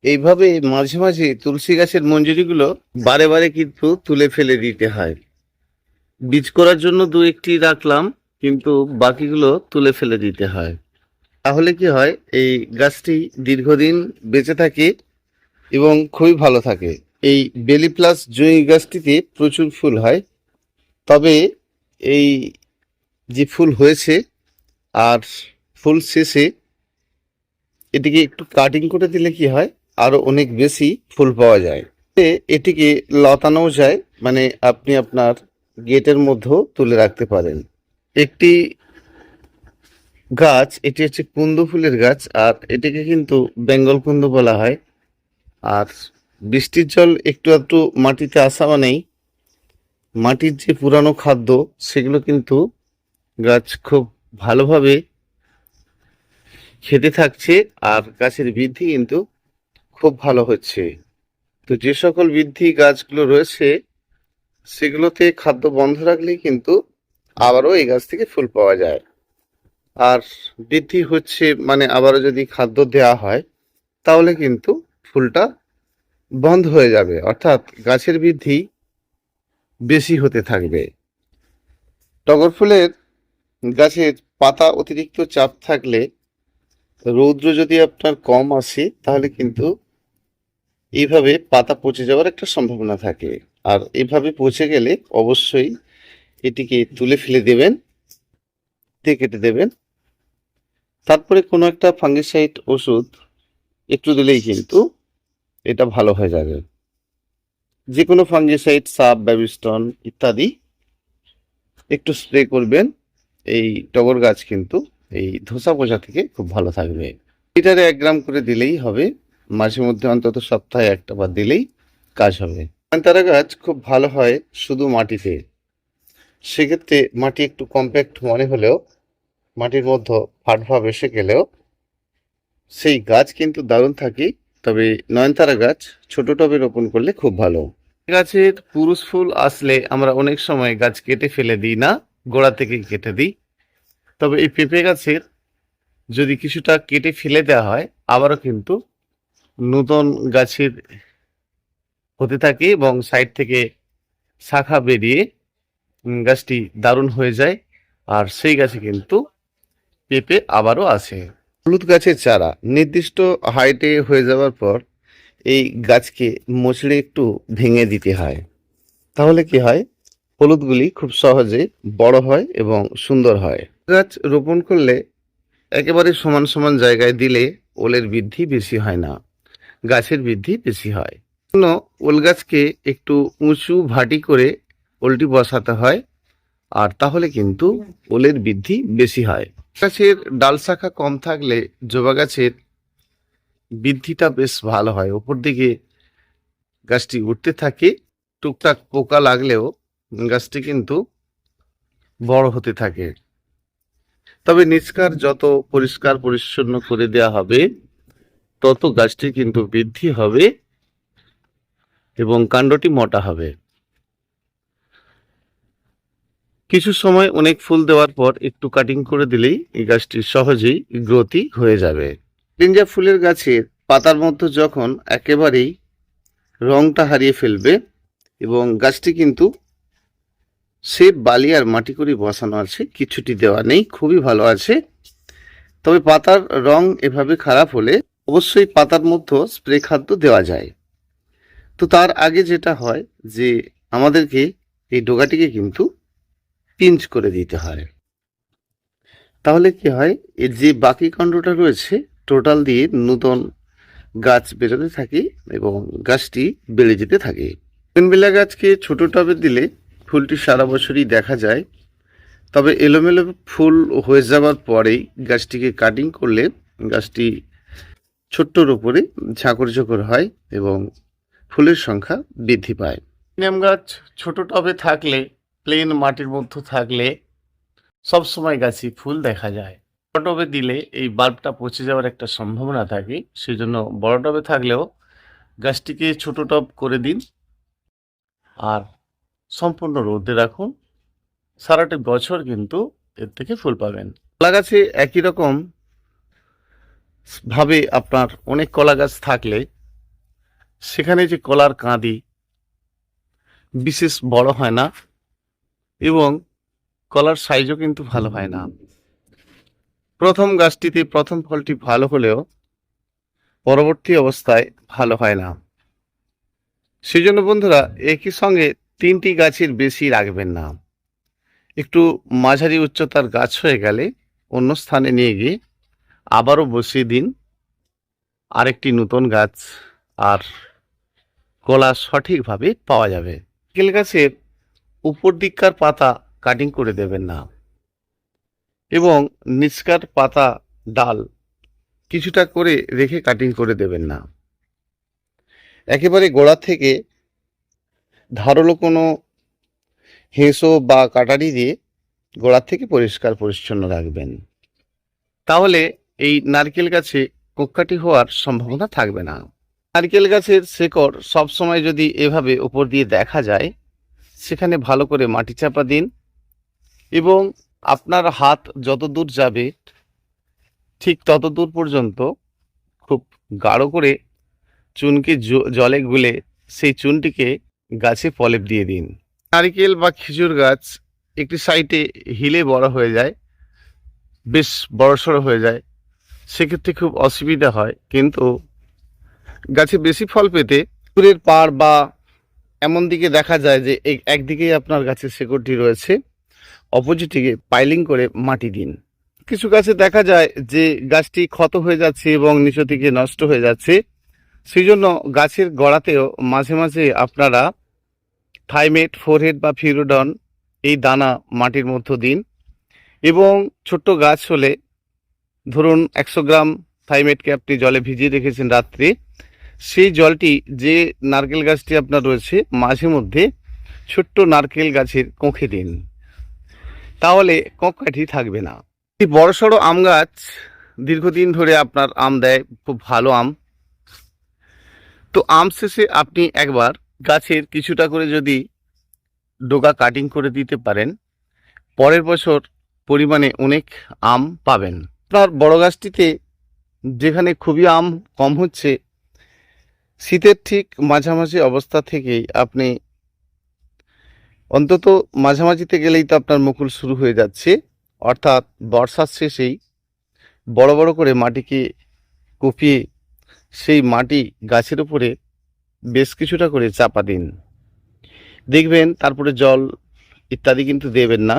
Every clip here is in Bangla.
এইভাবে মাঝে মাঝে তুলসী গাছের মঞ্জুরিগুলো বারে বারে কিন্তু তুলে ফেলে দিতে হয়। বীজ করার জন্য দু একটি রাখলাম, কিন্তু বাকিগুলো তুলে ফেলে দিতে হয়। তাহলে কি হয়, এই গাছটি দীর্ঘদিন বেঁচে থাকে এবং খুবই ভালো থাকে। এই বেলি প্লাস জুঁই গাছটিতে প্রচুর ফুল হয়। তবে এই যে ফুল হয়েছে আর ফুল শেষে এটিকে একটু কাটিং করে দিলে কি হয়, আরো অনেক বেশি ফুল পাওয়া যায়। এটিকে লতানো যায়, মানে আপনি আপনার গেটের মধ্যেও তুলে রাখতে পারেন। একটি গাছ, এটি হচ্ছে কুন্দ ফুলের গাছ, আর এটিকে কিন্তু বেঙ্গল কুন্দ বলা হয়। আর বৃষ্টির জল একটু একটু মাটিতে আসা মানেই মাটির যে পুরানো খাদ্য সেগুলো কিন্তু গাছ খুব ভালোভাবে খেতে থাকছে, আর গাছের বৃদ্ধি কিন্তু খুব ভালো হচ্ছে। তো যে সকল বৃদ্ধি গাছগুলো রয়েছে সেগুলোতে খাদ্য বন্ধ রাখলেই কিন্তু আবারও এই গাছ থেকে ফুল পাওয়া যায়। আর বৃদ্ধি হচ্ছে মানে আবারও যদি খাদ্য দেওয়া হয় তাহলে কিন্তু ফুলটা বন্ধ হয়ে যাবে, অর্থাৎ গাছের বৃদ্ধি বেশি হতে থাকবে। টগর ফুলের গাছের পাতা অতিরিক্ত চাপ থাকলে, রৌদ্র যদি আপনার কম আসে, তাহলে কিন্তু এইভাবে পাতা পচে যাওয়ার একটা সম্ভাবনা থাকে। আর এভাবে পচে গেলে অবশ্যই এটিকে তুলে ফেলে দেবেন, দিয়ে কেটে দেবেন। তারপরে কোনো একটা ফাঙ্গিসাইড ওষুধ একটু দিলেই কিন্তু এটা ভালো হয়ে যাবে। যে কোনো ফাঙ্গিসাইড, সাব, ব্যাবিস্টন ইত্যাদি একটু স্প্রে করবেন। এই টগর গাছ কিন্তু এই ধসা পচা থেকে খুব ভালো থাকবে। লিটারে 1 গ্রাম করে দিলেই হবে। মাঝে মধ্যে অন্তত সপ্তাহে একটা বার দিলেই কাজ হবে। নয়নতারা গাছ খুব ভালো হয় শুধু মাটিতে। সেক্ষেত্রে মাটি একটু কম্প্যাক্ট মনে হলেও, মাটির মধ্যে ফাট ভাব এসে গেলেও সেই গাছ কিন্তু দারুণ থাকে। তবে নয়নতারা গাছ ছোট টবে রোপণ করলে খুব ভালো। গাছের পুরুষ ফুল আসলে আমরা অনেক সময় গাছ কেটে ফেলে দিই না, গোড়া থেকে কেটে দিই। তবে এই পেঁপে গাছের যদি কিছুটা কেটে ফেলে দেওয়া হয়, আবারও কিন্তু নতুন গাছের হতে থাকে এবং সাইড থেকে শাখা বেরিয়ে গাছটি দারুণ হয়ে যায়। আর সেই গাছে কিন্তু পেঁপে আবারও আসে। হলুদ গাছের চারা নির্দিষ্ট হাইটে হয়ে যাওয়ার পর এই গাছকে মুচড়ে একটু ভেঙে দিতে হয়। তাহলে কি হয়, হলুদগুলি খুব সহজে বড় হয় এবং সুন্দর হয়। গাছ রোপণ করলে একেবারে সমান সমান জায়গায় দিলে ওলের বৃদ্ধি বেশি হয় না, গাছের বৃদ্ধি বেশি হয়। জন্য ওল গাছকে একটু উঁচু ভাটি করে ওলটি বসাতে হয়, আর তাহলে কিন্তু ওলের বৃদ্ধি বেশি হয়। গাছের ডাল শাখা কম থাকলে জবা গাছের বৃদ্ধিটা বেশ ভালো হয়, ওপর দিকে গাছটি উঠতে থাকে। টুকটাক পোকা লাগলেও গাছটি কিন্তু বড় হতে থাকে। তবে নিষ্কার যত পরিষ্কার পরিচ্ছন্ন করে দেওয়া হবে, তত গাছটি কিন্তু বৃদ্ধি হবে এবং কাণ্ডটি মোটা হবে। কিছু সময় অনেক ফুল দেওয়ার পর একটু কাটিং করে দিলেই এই গাছটি সহজেই গ্রোথি হয়ে যাবে। লিঞ্জা ফুলের গাছের পাতার মধ্যে যখন একেবারেই রংটা হারিয়ে ফেলবে এবং গাছটি কিন্তু সে বালি আর মাটি করে বসানো আছে, কিছুটি দেওয়া নেই, খুবই ভালো আছে। তবে পাতার রং এভাবে খারাপ হলে অবশ্যই পাতার মধ্যে স্প্রে খাদ্য দেওয়া যায়। তো তার আগে যেটা হয় যে আমাদেরকে এই ডোগাটিকে কিন্তু পিঞ্চ করে দিতে হয়। তাহলে কি হয়, এর যে বাকি কাণ্ডটা রয়েছে টোটাল দিয়ে নতুন গাছ বেরোতে থাকে এবং গাছটি বেড়ে যেতে থাকে। বেলা গাছকে ছোট টবে দিলে ফুলটি সারা বছরই দেখা যায়। তবে এলোমেলো ফুল হয়ে যাওয়ার পরেই গাছটিকে কাটিং করলে গাছটি ছোট্টর উপরে ঝাঁকড় ঝোঁকড় হয় এবং ফুলের সংখ্যা বৃদ্ধি পায়। নিম গাছ ছোট টবে থাকলে, প্লেন মাটির মধ্যে থাকলে সবসময় গাছে ফুল দেখা যায়। বড় টবে দিলে এই বাল্বটা পচে যাওয়ার একটা সম্ভাবনা থাকে, সেই জন্য বড় টবে থাকলেও গাছটিকে ছোট টব করে দিন আর সম্পূর্ণ রোদে রাখুন। সারাটি বছর কিন্তু এর থেকে ফুল পাবেন। কলা গাছে একই রকম ভাবে আপনার অনেক কলা গাছ থাকলে সেখানে যে কলার কাঁদি বিশেষ বড় হয় না এবং কলার সাইজও কিন্তু ভালো হয় না। প্রথম গাছটিতে প্রথম ফলটি ভালো হলেও পরবর্তী অবস্থায় ভালো হয় না। সেজন্য বন্ধুরা একই সঙ্গে 3টি গাছের বেশি রাখবেন না। একটু মাঝারি উচ্চতার গাছ হয়ে গেলে অন্য স্থানে নিয়ে গিয়ে আবারও বসিয়ে দিন আরেকটি নতুন গাছ, আর কলা সঠিকভাবে পাওয়া যাবে। নারকেল গাছের উপর দিককার পাতা কাটিং করে দেবেন না এবং নিচকার পাতা ডাল কিছুটা করে রেখে কাটিং করে দেবেন না। একেবারে গোড়া থেকে ধারালো কোনো হেঁসো বা কাটারি দিয়ে গোড়া থেকে পরিষ্কার পরিচ্ছন্ন রাখবেন। তাহলে এই নারকেল গাছে কোঁকড়াটি হওয়ার সম্ভাবনা থাকবে না। নারকেল গাছের শেকড় সবসময় যদি এভাবে উপর দিয়ে দেখা যায়, সেখানে ভালো করে মাটি চাপা দিন এবং আপনার হাত যত দূর যাবে ঠিক তত দূর পর্যন্ত খুব গাঢ় করে চুনকে জলে গুলে সেই চুনটিকে গাছে প্রলেপ দিয়ে দিন। নারকেল বা খেজুর গাছ একটি সাইডে হিলে বড় হয়ে যায়, বেশ বড়সড় হয়ে যায়, সেক্ষেত্রে খুব অসুবিধা হয়। কিন্তু গাছে বেশি ফল পেতে পুকুরের পাড় বা এমন দিকে দেখা যায় যে একদিকেই আপনার গাছের শেকড়টি রয়েছে, অপোজিট দিকে পাইলিং করে মাটি দিন। কিছু গাছে দেখা যায় যে গাছটি ক্ষত হয়ে যাচ্ছে এবং নিচ থেকে নষ্ট হয়ে যাচ্ছে, সেই জন্য গাছের গোড়াতেও মাঝে মাঝে আপনারা থাইমেট, ফোরহেড বা ফিউরোডন এই দানা মাটির মধ্যে দিন। এবং ছোট্ট গাছ হলে ধরুন 100 গ্রাম থাইমেটকে আপনি জলে ভিজিয়ে রেখেছেন রাত্রে, সেই জলটি যে নারকেল গাছটি আপনার রয়েছে মাঝে মধ্যে ছোট্ট নারকেল গাছের কোঁখে দিন, তাহলে কোঁকড়াটি থাকবে না। এই বড়সড় আম গাছ দীর্ঘদিন ধরে আপনার আম দেয়, খুব ভালো আম। তো আম শেষে আপনি একবার গাছের কিছুটা করে যদি ডগা কাটিং করে দিতে পারেন, পরের বছর পরিমাণে অনেক আম পাবেন। আপনার বড় গাছটিতে যেখানে খুবই আম কম হচ্ছে, শীতের ঠিক মাঝামাঝি অবস্থা থেকেই আপনি অন্তত মাঝামাঝিতে গেলেই তো আপনার মুকুল শুরু হয়ে যাচ্ছে, অর্থাৎ বর্ষার শেষেই বড় বড় করে মাটিকে কুপিয়ে সেই মাটি গাছের উপরে বেশ কিছুটা করে চাপা দিন। দেখবেন তারপরে জল ইত্যাদি কিন্তু দেবেন না,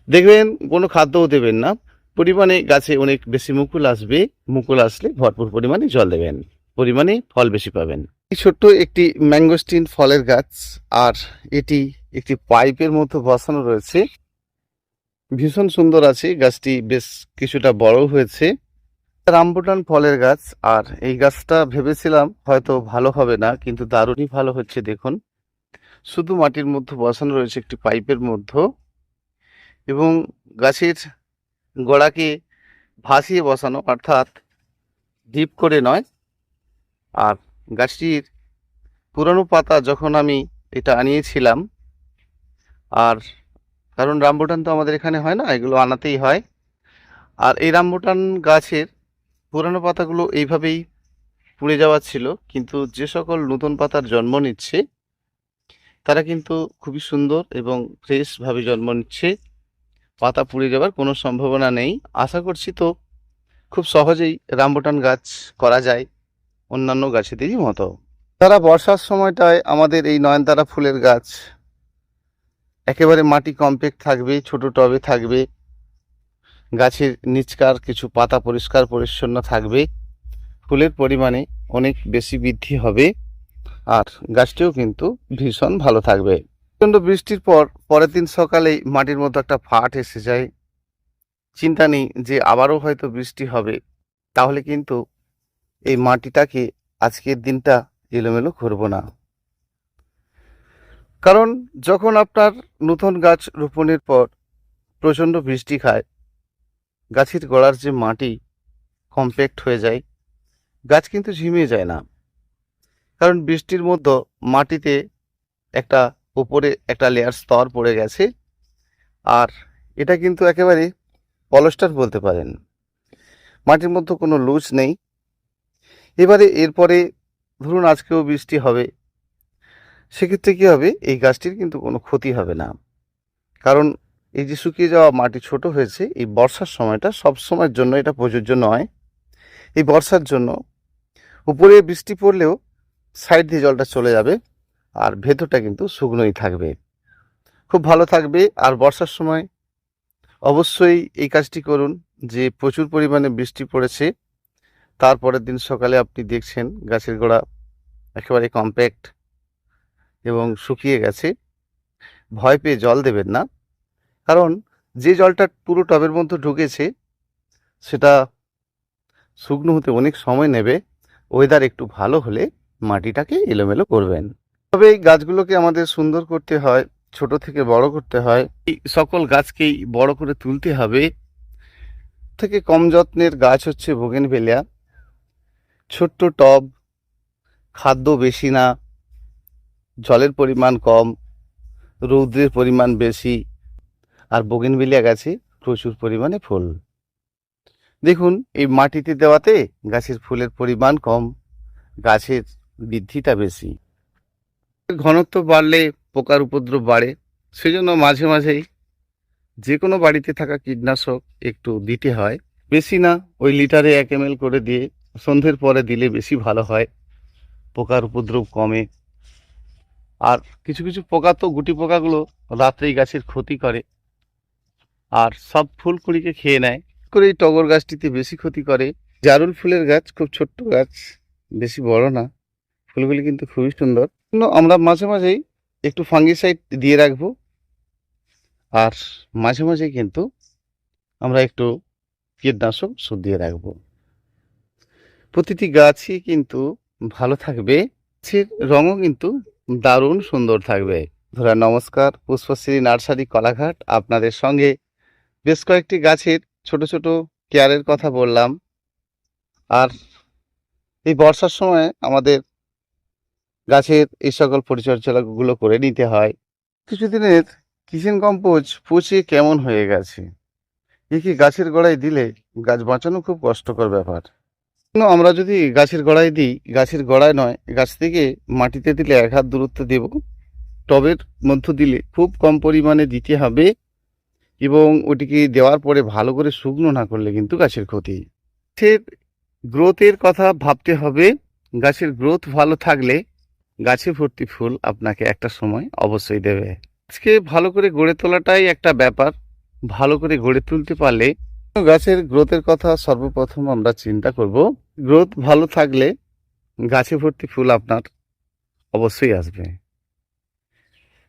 দেখবেন কোনো খাদ্যও দেবেন না, পরিমাণে গাছে অনেক বেশি মুকুল আসবে। মুকুল আসলে ভরপুর পরিমাণে জল দেবেন, পরিমাণে ফল বেশি পাবেন। এই ছোট্ট একটি ম্যাঙ্গোস্টিন ফলের গাছ, আর এটি একটি পাইপের মধ্যে বসানো রয়েছে, ভীষণ সুন্দর আছে। গাছটি বেশ কিছুটা বড় হয়েছে। রামবুটান ফলের গাছ, আর এই গাছটা ভেবেছিলাম হয়তো ভালো হবে না, কিন্তু দারুণই ভালো হচ্ছে। দেখুন, শুধু মাটির মধ্যে বসানো রয়েছে একটি পাইপের মধ্যে, এবং গাছের গোড়াকে ভাসিয়ে বসানো, অর্থাৎ ডিপ করে নয়। আর গাছটির পুরানো পাতা যখন আমি এটা আনিয়েছিলাম, আর কারণ রামবুটান তো আমাদের এখানে হয় না, এগুলো আনাতেই হয়। আর এই রামবুটান গাছের পুরানো পাতাগুলো এইভাবেই পুড়ে যাওয়া ছিল, কিন্তু যে সকল নতুন পাতার জন্ম নিচ্ছে তারা কিন্তু খুবই সুন্দর এবং ফ্রেশভাবে জন্ম নিচ্ছে। পাতা পুড়ে যাওয়ার কোনো সম্ভাবনা নেই। আশা করছি তো খুব সহজেই রামবুটান গাছ করা যায় অন্যান্য গাছেদেরই মতো। তারা বর্ষার সময়টায় আমাদের এই নয়নতারা ফুলের গাছ একেবারে মাটি কমপ্যাক্ট থাকবে, ছোট টবে থাকবে, গাছের নিচকার কিছু পাতা পরিষ্কার পরিচ্ছন্ন থাকবে, ফুলের পরিমাণে অনেক বেশি বৃদ্ধি হবে, আর গাছটিও কিন্তু ভীষণ ভালো থাকবে। প্রচণ্ড বৃষ্টির পর পরের দিন সকালেই মাটির মধ্যে একটা ফাট এসে যায়, চিন্তা নেই যে আবারও হয়তো বৃষ্টি হবে, তাহলে কিন্তু এই মাটিটাকে আজকের দিনটা এলোমেলো করব না। কারণ যখন আপনার নতুন গাছ রোপণের পর প্রচণ্ড বৃষ্টি খায়, গাছের গোড়ার যে মাটি কমপ্যাক্ট হয়ে যায়, গাছ কিন্তু ঝিমিয়ে যায় না। কারণ বৃষ্টির মধ্যে মাটিতে একটা উপরে একটা লেয়ার স্তর পড়ে গেছে, আর এটা কিন্তু একেবারে পলস্টার বলতে পারেন, মাটির মধ্যে কোনো লুজ নেই। এবারে এরপরে ধরুন আজকেও বৃষ্টি হবে, সেক্ষেত্রে কী হবে, এই গাছটির কিন্তু কোনো ক্ষতি হবে না। কারণ এই যে শুকিয়ে যাওয়া মাটি ছোট হয়েছে, এই বর্ষার সময়টা সব সময়ের জন্য এটা প্রযোজ্য নয়। এই বর্ষার জন্য উপরে বৃষ্টি পড়লেও সাইড দিয়ে জলটা চলে যাবে, আর ভেতরটা কিন্তু শুকনোই থাকবে, খুব ভালো থাকবে। আর বর্ষার সময় অবশ্যই এই কাজটি করুন যে প্রচুর পরিমাণে বৃষ্টি পড়েছে, তারপরের দিন সকালে আপনি দেখছেন গাছের গোড়া একেবারে কম্প্যাক্ট এবং শুকিয়ে গেছে, ভয় পেয়ে জল দেবেন না। কারণ যে জলটা পুরো টবের মধ্যে ঢুকেছে সেটা শুকনো হতে অনেক সময় নেবে। ওয়েদার একটু ভালো হলে মাটিটাকে এলোমেলো করবেন। তবে এই গাছগুলোকে আমাদের সুন্দর করতে হয়, ছোট থেকে বড় করতে হয়। এই সকল গাছকেই বড় করে তুলতে হবে। থেকে কম যত্নের গাছ হচ্ছে বোগেনভেলিয়া। ছোট্ট টব, খাদ্য বেশি না, জলের পরিমাণ কম, রৌদ্রের পরিমাণ বেশি, আর বোগেনভেলিয়া গাছে প্রচুর পরিমাণে ফুল। দেখুন এই মাটিতে দেওয়াতে গাছের ফুলের পরিমাণ কম, গাছের বৃদ্ধিটা বেশি। ঘনত্ব বাড়লে পোকার উপদ্রব বাড়ে, সেজন্য মাঝে মাঝেই যে কোনো বাড়িতে থাকা কীটনাশক একটু দিতে হয়। বেশি না, ওই লিটারে 1 ml করে দিয়ে সন্ধ্যের পরে দিলে বেশি ভালো হয়, পোকার উপদ্রব কমে। আর কিছু কিছু পোকা তো গুটি পোকাগুলো রাত্রেই গাছের ক্ষতি করে আর সব ফুলকুড়িকে খেয়ে নেয়। করে এই টগর গাছটিতে বেশি ক্ষতি করে। জারুল ফুলের গাছ খুব ছোট্ট গাছ, বেশি বড় না, ফুলগুলি কিন্তু খুবই সুন্দর। আমরা মাঝে মাঝেই একটু ফাঙ্গিসাইড দিয়ে রাখবো, আর মাঝে মাঝে কিন্তু আমরা একটু কীটনাশক ওষুধ দিয়ে রাখবো। প্রতিটি গাছই কিন্তু ভালো থাকবে, গাছের রঙও কিন্তু দারুণ সুন্দর থাকবে। ধরা নমস্কার, পুষ্পশ্রী নার্সারি কলাঘাট আপনাদের সঙ্গে বেশ কয়েকটি গাছের ছোট ছোট কেয়ারের কথা বললাম। আর এই বর্ষার সময় আমাদের গাছের এই সকল পরিচর্যাগুলো করে নিতে হয়। কিছুদিনের কিচেন কম্পোজ পচে কেমন হয়ে গেছে, কি গাছের গোড়ায় দিলে গাছ বাঁচানো খুব কষ্টকর ব্যাপার। আমরা যদি গাছের গোড়ায় দিই, গাছের গোড়ায় নয়, গাছ থেকে মাটিতে দিলে 1 হাত দূরত্ব দেব। টবের মধ্য দিলে খুব কম পরিমাণে দিতে হবে, এবং ওটিকে দেওয়ার পরে ভালো করে শুকনো না করলে কিন্তু গাছের ক্ষতি। গাছের গ্রোথের কথা ভাবতে হবে। গাছের গ্রোথ ভালো থাকলে গাছে ভর্তি ফুল আপনাকে একটা সময় অবশ্যই দেবে। আজকে ভালো করে গড়ে তোলাটাই একটা ব্যাপার, ভালো করে গড়ে তুলতে পারলে গাছের গ্রোথের কথা সর্বপ্রথম আমরা চিন্তা করব। গ্রোথ ভালো থাকলে গাছে ভর্তি ফুল আপনার অবশ্যই আসবে।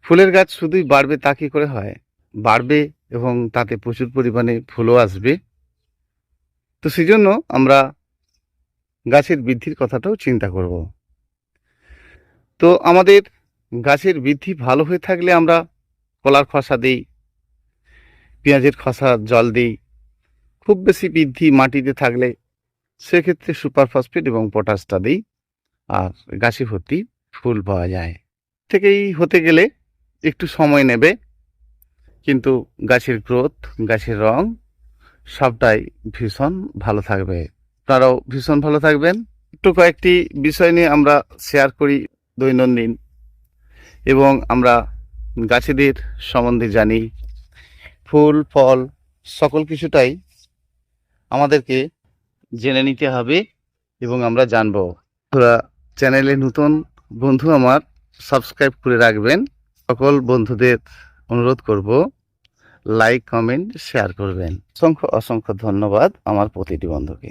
ফুলের গাছ শুধুই বাড়বে তা কি করে হয়, বাড়বে এবং তাতে প্রচুর পরিমাণে ফুলও আসবে। তো সেই জন্য আমরা গাছের বৃদ্ধির কথাটাও চিন্তা করব। তো আমাদের গাছের বৃদ্ধি ভালো হয়ে থাকলে আমরা কলার খোসা দিই, পেঁয়াজের খোসা জল দিই। খুব বেশি বৃদ্ধি মাটিতে থাকলে সেক্ষেত্রে সুপার ফসফেট এবং পটাশটা দিই, আর গাছে ভর্তি ফুল পাওয়া যায়। থেকেই হতে গেলে একটু সময় নেবে, কিন্তু গাছের গ্রোথ, গাছের রং সবটাই ভীষণ ভালো থাকবে। আপনারাও ভীষণ ভালো থাকবেন। একটু কয়েকটি বিষয় নিয়ে আমরা শেয়ার করি দৈনন্দিন, এবং আমরা গাছেদের সম্বন্ধে জানি। ফুল ফল সকল কিছুটাই আমাদেরকে জেনে নিতে হবে এবং আমরা জানবো। তোরা চ্যানেলে নতুন বন্ধু আমার সাবস্ক্রাইব করে রাখবেন। সকল বন্ধুদের অনুরোধ করব লাইক কমেন্ট শেয়ার করবেন। অসংখ্য অসংখ্য ধন্যবাদ আমার প্রতিটি বন্ধুকে।